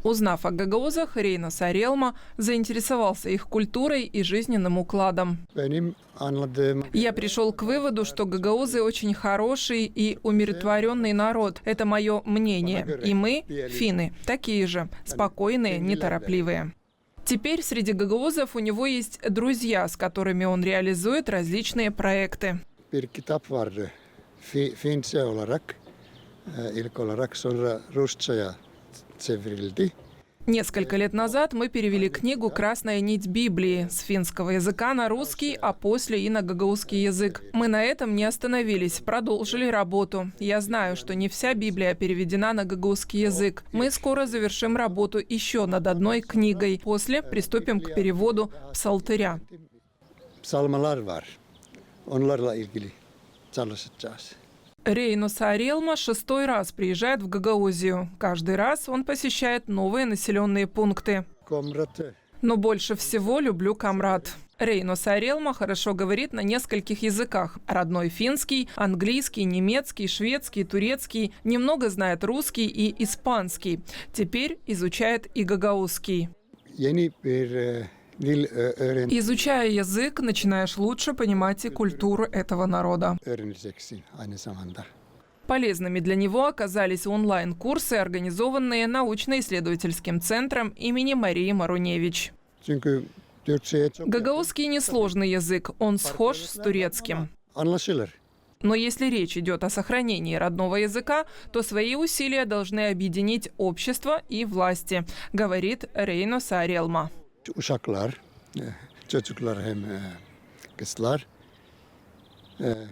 Узнав о гагаузах, Рейно Сарелма заинтересовался их культурой и жизненным укладом. Я пришел к выводу, что гагаузы очень хороший и умиротворенный народ. Это мое мнение. И мы, финны, такие же, спокойные, неторопливые. Теперь среди гагаузов у него есть друзья, с которыми он реализует различные проекты. Несколько лет назад мы перевели книгу «Красная нить Библии» с финского языка на русский, а после и на гагаузский язык. Мы на этом не остановились, продолжили работу. Я знаю, что не вся Библия переведена на гагаузский язык. Мы скоро завершим работу еще над одной книгой. После приступим к переводу псалтыря. Рейно Сарелма 6-й раз приезжает в Гагаузию. Каждый раз он посещает новые населенные пункты. Но больше всего люблю Камрат. Рейно Сарелма хорошо говорит на нескольких языках. Родной финский, английский, немецкий, шведский, турецкий. Немного знает русский и испанский. Теперь изучает и гагаузский. Изучая язык, начинаешь лучше понимать и культуру этого народа. Полезными для него оказались онлайн-курсы, организованные научно-исследовательским центром имени Марии Маруневич. Гагаузский несложный язык, он схож с турецким. Но если речь идет о сохранении родного языка, то свои усилия должны объединить общество и власти, говорит Рейно Сарелма.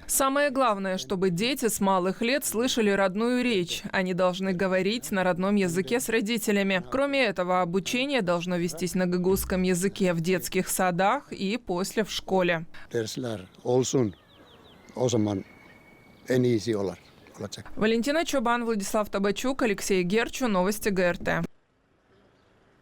Самое главное, чтобы дети с малых лет слышали родную речь. Они должны говорить на родном языке с родителями. Кроме этого, обучение должно вестись на гагаузском языке в детских садах и после в школе. Валентина Чобан, Владислав Табачук, Алексей Герчу. Новости ГРТ.